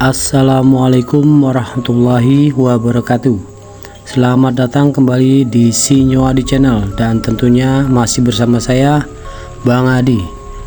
Assalamualaikum warahmatullahi wabarakatuh. Selamat datang kembali di Si Nyoadi Channel, dan tentunya masih bersama saya, Bang Adi.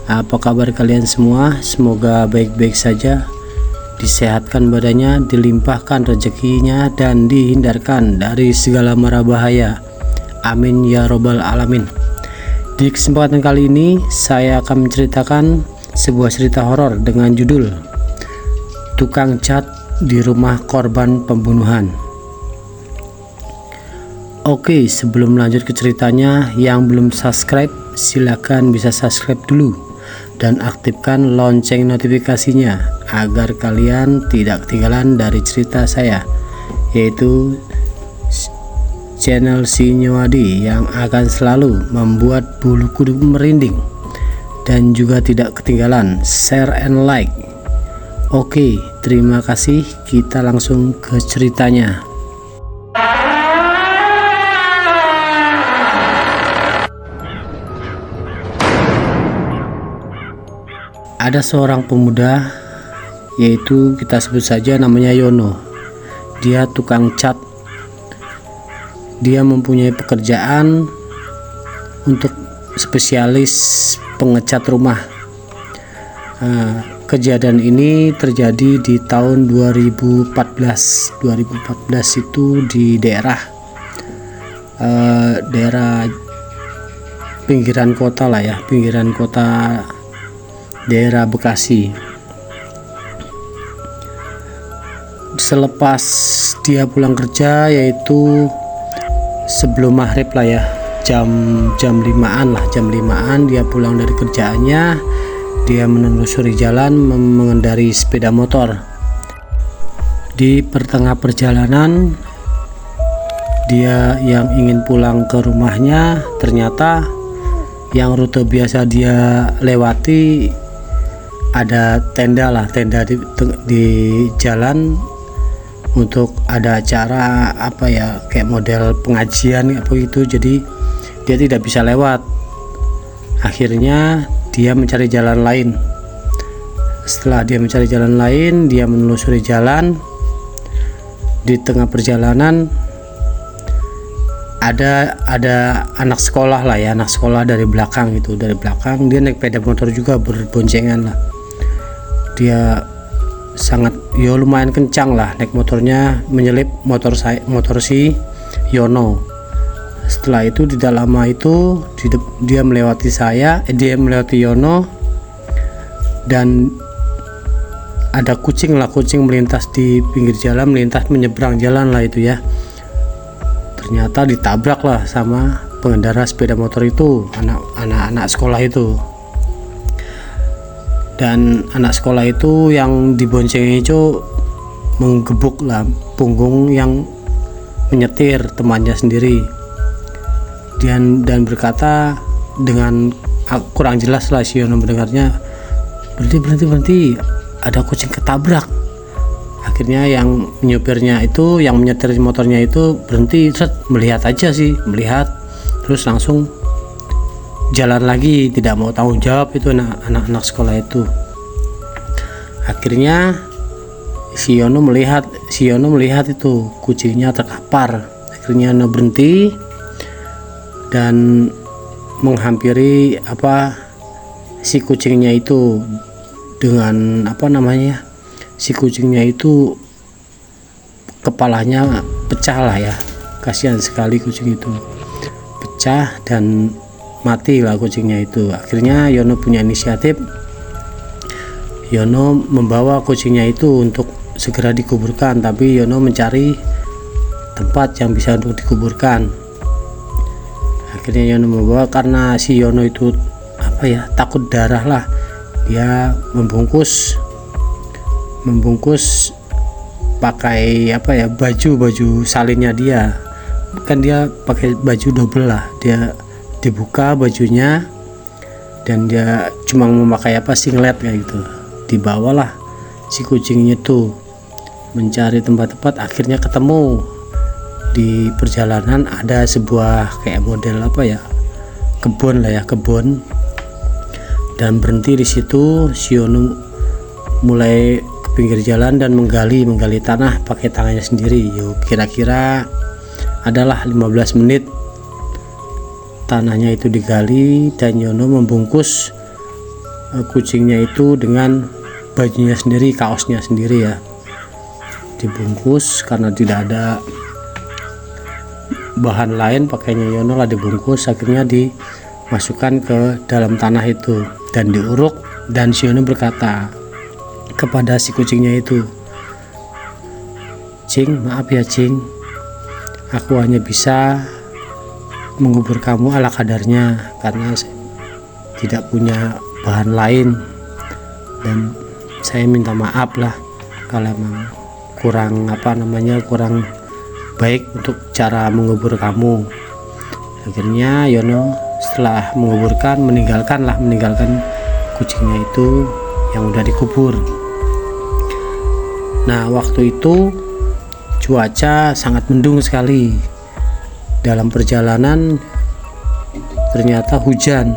Apa kabar kalian semua? Semoga baik-baik saja, disehatkan badannya, dilimpahkan rezekinya, dan dihindarkan dari segala mara bahaya. Amin ya robbal alamin. Di kesempatan kali ini saya akan menceritakan sebuah cerita horor dengan judul Tukang Cat di Rumah Korban Pembunuhan. Oke, sebelum lanjut ke ceritanya, yang belum subscribe silakan bisa subscribe dulu dan aktifkan lonceng notifikasinya agar kalian tidak ketinggalan dari cerita saya, yaitu channel Si Nyoadi yang akan selalu membuat bulu kuduk merinding dan juga tidak ketinggalan share and like. Oke, terima kasih. Kita langsung ke ceritanya. Ada seorang pemuda, yaitu kita sebut saja namanya Yono. Dia tukang cat. Dia mempunyai pekerjaan untuk spesialis pengecat rumah. Kejadian ini terjadi di tahun 2014 itu di daerah pinggiran kota lah ya, pinggiran kota daerah Bekasi. Selepas dia pulang kerja, yaitu sebelum maghrib lah ya, jam 5-an dia pulang dari kerjaannya. Dia menelusuri jalan mengendarai sepeda motor. Di pertengah perjalanan, dia yang ingin pulang ke rumahnya, ternyata yang rute biasa dia lewati ada tenda di jalan untuk ada acara apa ya, kayak model pengajian apa gitu. Jadi dia tidak bisa lewat. Akhirnya dia mencari jalan lain. Setelah dia mencari jalan lain, dia menelusuri jalan. Di tengah perjalanan ada anak sekolah lah ya, anak sekolah dari belakang gitu, dari belakang dia naik sepeda motor juga berboncengan lah. Dia sangat lumayan kencang lah naik motornya, menyelip motor si Yono. Setelah itu tidak lama itu dia melewati melewati Yono, dan ada kucing melintas di pinggir jalan, menyeberang jalan lah itu ya. Ternyata ditabrak lah sama pengendara sepeda motor itu, anak-anak sekolah itu. Dan anak sekolah itu yang diboncengi itu menggebuk lah punggung yang menyetir, temannya sendiri. Dan berkata dengan kurang jelas lah, si Yono mendengarnya, berhenti, ada kucing ketabrak. Akhirnya yang nyopirnya itu, yang menyetir motornya itu berhenti, melihat terus langsung jalan lagi, tidak mau tanggung jawab itu anak-anak sekolah itu. Akhirnya si Yono melihat itu kucingnya terkapar. Akhirnya Yono berhenti dan menghampiri si kucingnya itu dengan si kucingnya itu kepalanya pecah lah ya, kasihan sekali kucing itu pecah dan mati lah kucingnya itu. Akhirnya Yono punya inisiatif, Yono membawa kucingnya itu untuk segera dikuburkan, tapi Yono mencari tempat yang bisa untuk dikuburkan. Akhirnya Yono membawa, karena si Yono itu takut darah lah, dia membungkus pakai baju salinnya dia, kan dia pakai baju double lah, dia dibuka bajunya dan dia cuma memakai singlet kayak gitu. Dibawalah si kucingnya tuh mencari tempat-tempat, akhirnya ketemu di perjalanan ada sebuah kayak model kebun, dan berhenti di situ. Si Yono mulai ke pinggir jalan dan menggali tanah pakai tangannya sendiri. Kira-kira adalah 15 menit tanahnya itu digali, dan Yono membungkus kucingnya itu dengan bajunya sendiri, kaosnya sendiri ya, dibungkus karena tidak ada bahan lain, pakainya Yono lah dibungkus. Akhirnya dimasukkan ke dalam tanah itu dan diuruk, dan si Yono berkata kepada si kucingnya itu, "Cing, maaf ya Cing, aku hanya bisa mengubur kamu ala kadarnya karena tidak punya bahan lain, dan saya minta maaf lah kalau emang kurang baik untuk cara mengubur kamu." Akhirnya Yono setelah menguburkan meninggalkan kucingnya itu yang udah dikubur. Nah, waktu itu cuaca sangat mendung sekali. Dalam perjalanan ternyata hujan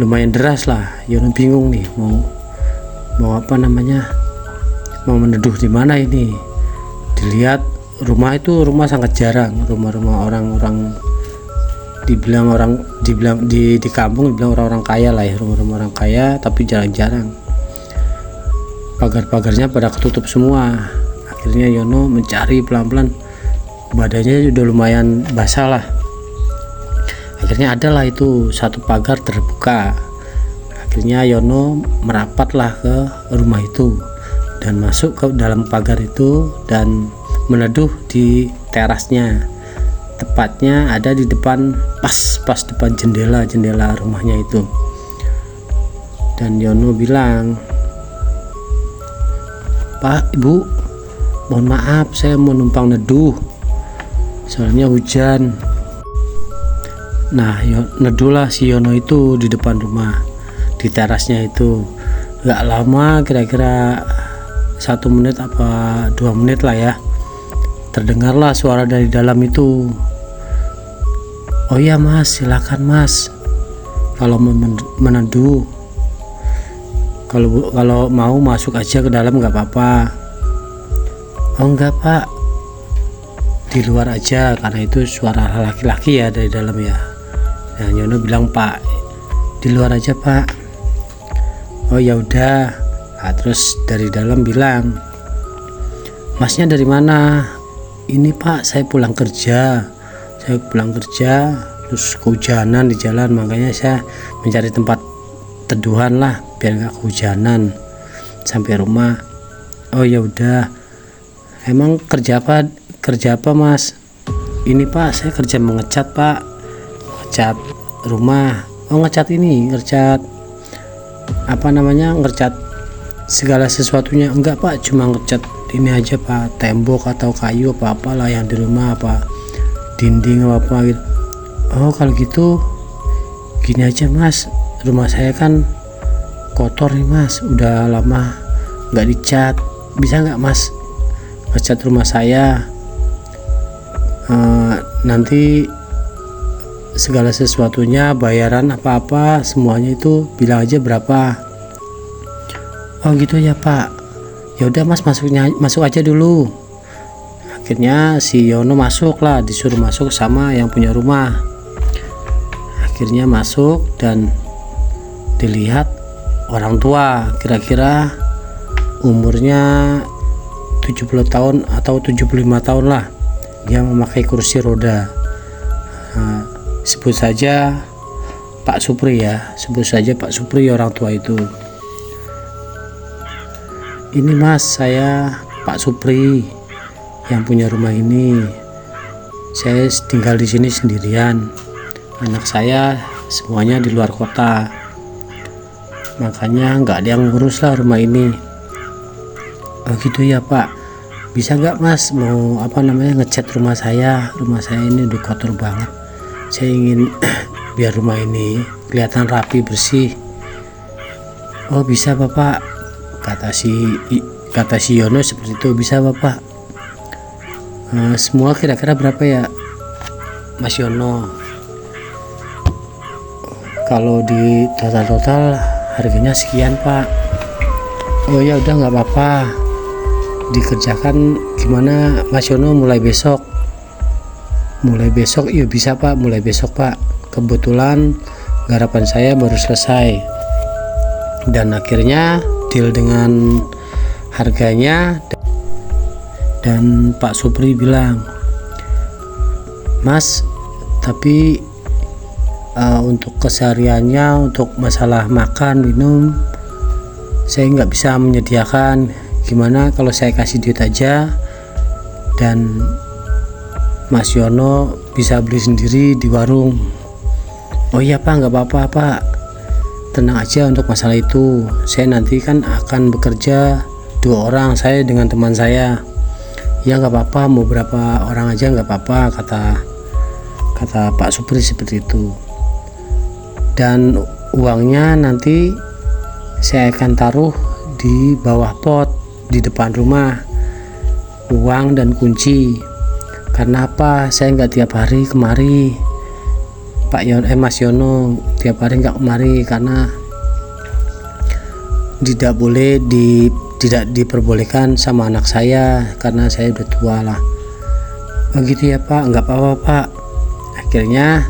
lumayan deras lah. Yono bingung nih mau meneduh di mana ini. Dilihat rumah sangat jarang, rumah orang-orang di kampung dibilang orang-orang kaya lah ya, rumah-rumah orang kaya, tapi jarang-jarang. Pagar-pagarnya pada ketutup semua. Akhirnya Yono mencari pelan-pelan, badannya sudah lumayan basah lah. Akhirnya adalah itu satu pagar terbuka. Akhirnya Yono merapatlah ke rumah itu dan masuk ke dalam pagar itu dan meneduh di terasnya. Tepatnya ada di depan, pas depan jendela rumahnya itu. Dan Yono bilang, "Pak, Ibu, mohon maaf, saya mau numpang neduh, soalnya hujan." Nah, neduhlah si Yono itu di depan rumah, di terasnya itu. Gak lama, kira-kira 1 menit apa 2 menit lah ya, terdengarlah suara dari dalam itu. "Oh iya Mas, silakan Mas, kalau meneduh, kalau mau masuk aja ke dalam nggak apa-apa." "Oh enggak Pak, di luar aja," karena itu suara laki-laki ya dari dalam ya. Nah, Yono bilang, "Pak, di luar aja Pak." "Oh ya udah." Nah, terus dari dalam bilang, "Masnya dari mana?" "Ini Pak, saya pulang kerja, terus kehujanan di jalan, makanya saya mencari tempat teduhan lah biar nggak kehujanan sampai rumah." "Oh ya udah. Emang kerja apa Mas?" "Ini Pak, saya kerja mengecat Pak, ngecat rumah." "Oh ngecat ngecat ngecat segala sesuatunya?" "Enggak Pak, cuma ngecat ini aja Pak, tembok atau kayu apa-apalah yang di rumah, apa dinding apa gitu." "Oh kalau gitu gini aja Mas, rumah saya kan kotor nih Mas, udah lama nggak dicat, bisa nggak Mas ngecat rumah saya? Nanti segala sesuatunya, bayaran apa-apa semuanya itu bilang aja berapa." "Oh gitu ya Pak, ya udah Mas masuk aja dulu." Akhirnya si Yono disuruh masuk sama yang punya rumah. Akhirnya masuk dan dilihat orang tua, kira-kira umurnya 70 tahun atau 75 tahun lah. dia memakai kursi roda. Sebut saja Pak Supri ya, sebut saja Pak Supri orang tua itu. Ini Mas, saya Pak Supri yang punya rumah ini. Saya tinggal di sini sendirian. Anak saya semuanya di luar kota. Makanya nggak ada yang ngurus lah rumah ini. Oh gitu ya Pak. Bisa nggak Mas mau ngecat rumah saya? Rumah saya ini udah kotor banget. Saya ingin biar rumah ini kelihatan rapi bersih. Oh bisa Bapak, kata si Yono seperti itu. Bisa Bapak. Semua kira-kira berapa ya Mas Yono? Kalau di total harganya sekian Pak. Oh ya udah nggak apa-apa, dikerjakan. Gimana Mas Yono mulai besok? Mulai besok iya bisa Pak, mulai besok Pak. Kebetulan garapan saya baru selesai dan akhirnya deal dengan harganya. Dan Pak Supri bilang, Mas tapi untuk kesehariannya, untuk masalah makan minum saya nggak bisa menyediakan. Gimana kalau saya kasih duit aja dan Mas Yono bisa beli sendiri di warung? Oh iya Pak, nggak apa-apa Pak, tenang aja untuk masalah itu. Saya nanti kan akan bekerja 2 orang, saya dengan teman saya. Ya nggak apa-apa, mau berapa orang aja nggak apa-apa, kata Pak Supri seperti itu. Dan uangnya nanti saya akan taruh di bawah pot di depan rumah, uang dan kunci. Karena apa? Saya nggak tiap hari kemari, Mas Yono, tiap hari nggak kemari karena tidak diperbolehkan sama anak saya karena saya udah tua lah. Begitu ya Pak, nggak apa-apa Pak. Akhirnya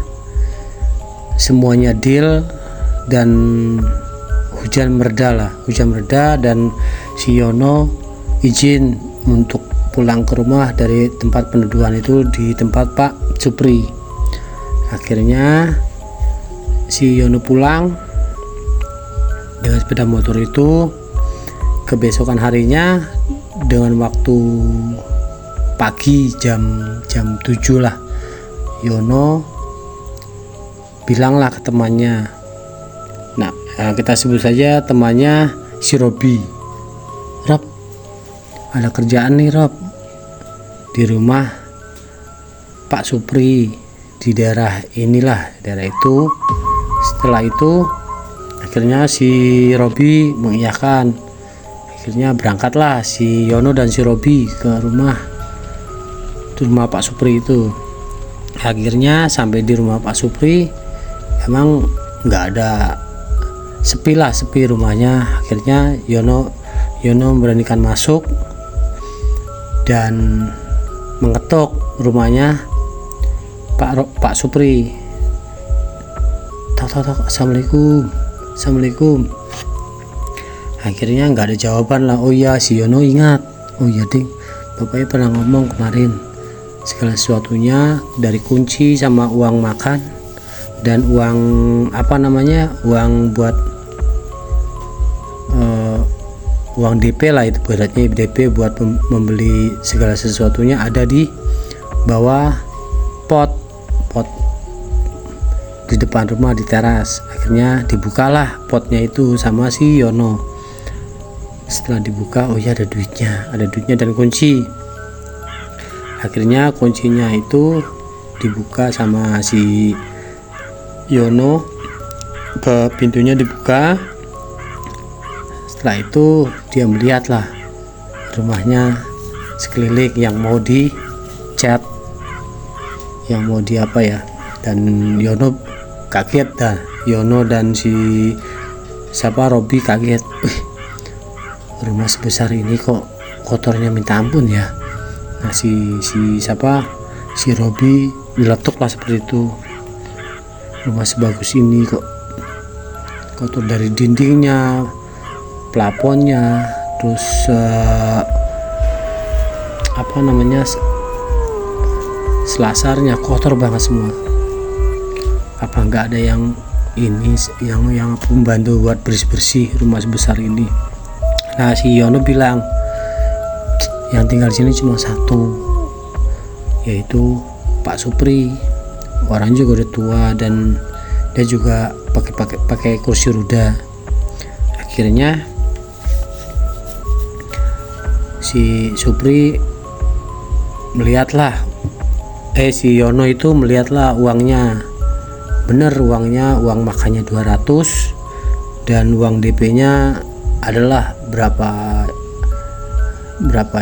semuanya deal dan hujan mereda dan si Yono izin untuk pulang ke rumah dari tempat pendudukan itu di tempat Pak Supri. Akhirnya si Yono pulang dengan sepeda motor itu. Kebesokan harinya dengan waktu pagi jam 7 lah, Yono bilanglah ke temannya. Nah, kita sebut saja temannya si Robi. Rob, ada kerjaan nih Rob di rumah Pak Supri di daerah itu. Setelah itu akhirnya si Robi mengiyakan. Akhirnya berangkatlah si Yono dan si Robi ke rumah Pak Supri itu. Akhirnya sampai di rumah Pak Supri, emang nggak ada, sepi rumahnya. Akhirnya Yono memberanikan masuk dan mengetuk rumahnya Pak Supri. Tok, assalamualaikum. Akhirnya nggak ada jawaban lah. Oh iya, si Yono ingat. Oh iya ding, bapaknya pernah ngomong kemarin segala sesuatunya dari kunci sama uang makan dan uang uang buat uang DP lah, itu beratnya DP buat membeli segala sesuatunya ada di bawah pot di depan rumah di teras. Akhirnya dibukalah potnya itu sama si Yono. Setelah dibuka, oh ya ada duitnya dan kunci. Akhirnya kuncinya itu dibuka sama si Yono, ke pintunya dibuka. Setelah itu dia melihatlah rumahnya sekeliling yang mau dicat, yang mau dan Yono kaget dah. Yono dan si Robi kaget. Rumah sebesar ini kok kotornya minta ampun ya. Nah si Robi diletuk lah seperti itu. Rumah sebagus ini kok kotor, dari dindingnya, plafonnya, terus selasarnya kotor banget semua. Apa nggak ada yang ini yang membantu buat bersih rumah sebesar ini? Nah, si Yono bilang yang tinggal sini cuma satu, yaitu Pak Supri. Orang juga udah tua dan dia juga pakai kursi roda. Akhirnya si Supri melihatlah si Yono itu melihatlah uangnya. Bener, uang makannya 200 dan uang DP-nya adalah berapa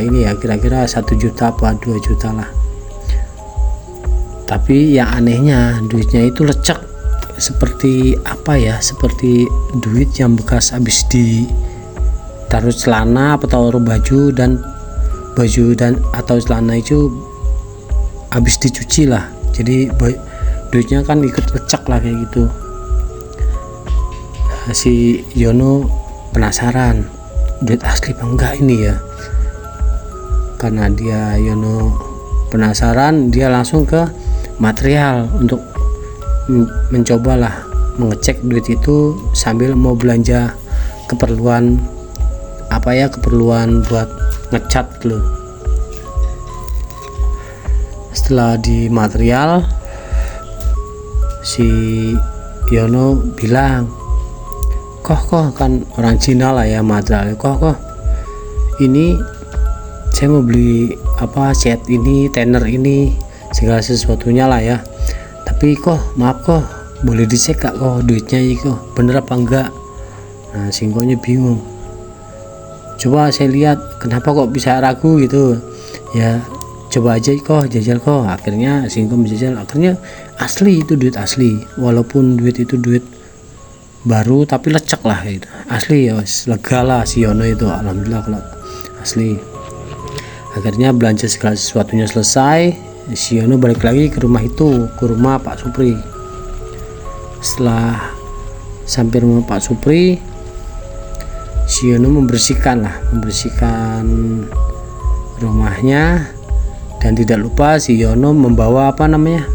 ini ya, kira-kira 1 juta apa 2 juta lah. Tapi yang anehnya duitnya itu lecek, seperti apa ya, seperti duit yang bekas habis ditaruh celana atau taruh baju dan atau celana itu habis dicuci lah, jadi duitnya kan ikut lecek lah kayak gitu. Nah, si Yono penasaran duit asli apa enggak ini ya. Karena Yono penasaran, dia langsung ke material untuk mencobalah mengecek duit itu sambil mau belanja keperluan buat ngecat loh. Setelah di material, si Yono bilang, kok kan orang Cina lah ya material, kok ini saya mau beli set ini, tenor ini, segala sesuatunya lah ya, tapi maaf boleh dicek kak duitnya itu bener apa enggak. Nah, singkongnya bingung, coba saya lihat, kenapa kok bisa ragu gitu ya, coba aja jajal akhirnya singkong menjajal, akhirnya asli, itu duit asli, walaupun duit itu duit baru tapi lecek lah gitu, asli ya, lega lah si Yono itu, alhamdulillah kalau asli. Akhirnya belanja segala sesuatunya selesai, si Yono balik lagi ke rumah itu, ke rumah Pak Supri. Setelah sampai rumah Pak Supri, si Yono membersihkan rumahnya. Dan tidak lupa si Yono membawa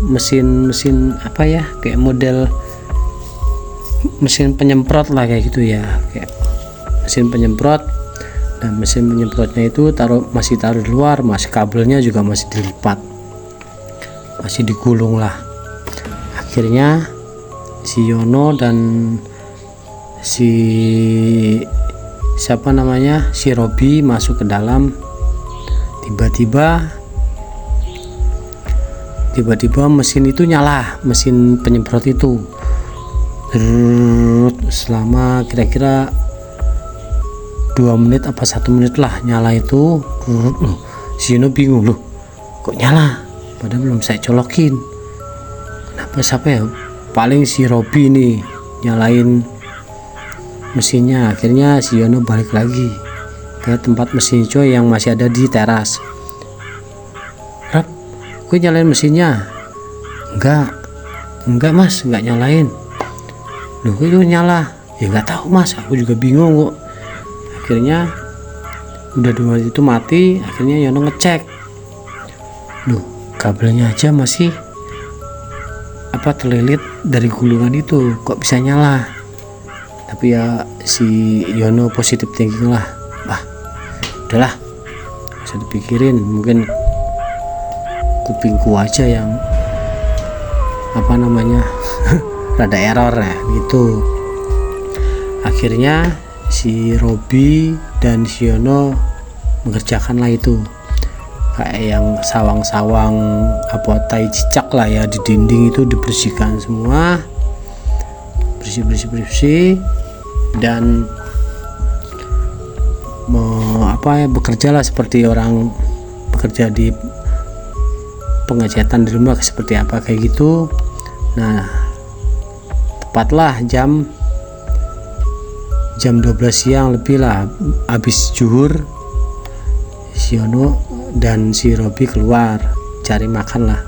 mesin apa ya, kayak model mesin penyemprot lah kayak gitu ya, kayak mesin penyemprot. Dan mesin penyemprotnya itu masih taruh di luar, masih kabelnya juga masih dilipat, masih digulung lah. Akhirnya si Yono dan si Robi masuk ke dalam. Tiba-tiba mesin itu nyala, mesin penyemprot itu selama kira-kira 2 menit apa 1 menit lah nyala itu. Si Yono bingung, loh kok nyala padahal belum saya colokin, kenapa, siapa ya, paling si Robi nih nyalain mesinnya. Akhirnya si Yono balik lagi ke tempat mesin itu yang masih ada di teras. Rob, gue nyalain mesinnya. Enggak mas, enggak nyalain. Loh kok itu nyala? Ya nggak tahu mas, aku juga bingung kok. Akhirnya udah 2 itu mati. Akhirnya Yono ngecek, loh kabelnya aja masih terlilit dari gulungan itu, kok bisa nyala. Tapi ya si Yono positif thinking lah, udahlah gak usah dipikirin, mungkin kupingku aja yang rada error ya gitu. Akhirnya si Robi dan si Yono mengerjakanlah itu, kayak yang sawang-sawang tai cicak lah ya di dinding itu dibersihkan semua, bersih dan bekerja lah seperti orang bekerja di pengecatan di rumah, seperti apa kayak gitu. Nah, tepatlah jam 12 siang lebih lah, habis zuhur, si Yono dan si Robi keluar cari makan lah.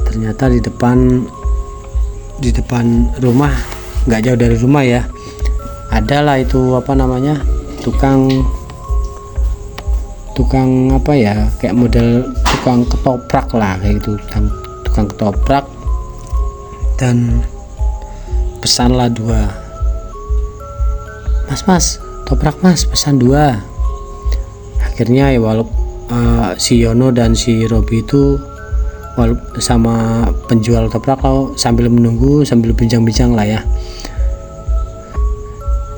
Ternyata di depan rumah, nggak jauh dari rumah ya, tukang apa ya, kayak model tukang ketoprak lah kayak gitu, tukang ketoprak. Dan pesanlah 2, mas toprak mas, pesan 2. Akhirnya ya si Yono dan si Robi itu sama penjual toprak sambil menunggu, sambil bincang-bincang lah ya.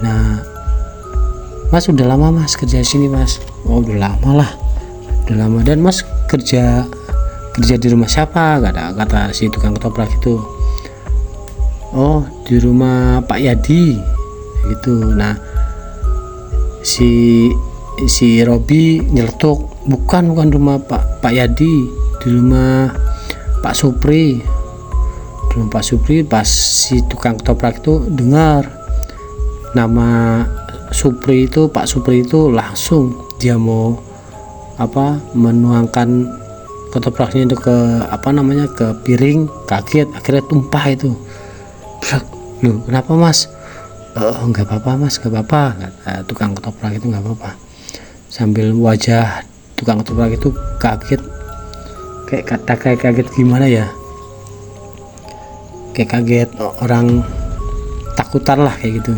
Nah, mas udah lama mas kerja sini mas? Oh udah lama lah, udah lama. Dan mas kerja di rumah siapa? Kata si tukang ketoprak itu. Oh di rumah Pak Yadi gitu. Nah si Robi nyeletuk, bukan rumah Pak Yadi, di rumah Pak Supri. Di rumah Pak Supri. Pas si tukang ketoprak itu dengar nama Supri itu, Pak Supri itu, langsung dia mau menuangkan ketopraknya itu ke ke piring, kaget akhirnya tumpah itu. Loh kenapa mas? Nggak apa-apa mas, nggak apa-apa, kata tukang ketoprak itu, nggak apa-apa. Sambil wajah tukang ketoprak itu kaget, kayak kaget gimana ya, kayak kaget orang takutan lah kayak gitu.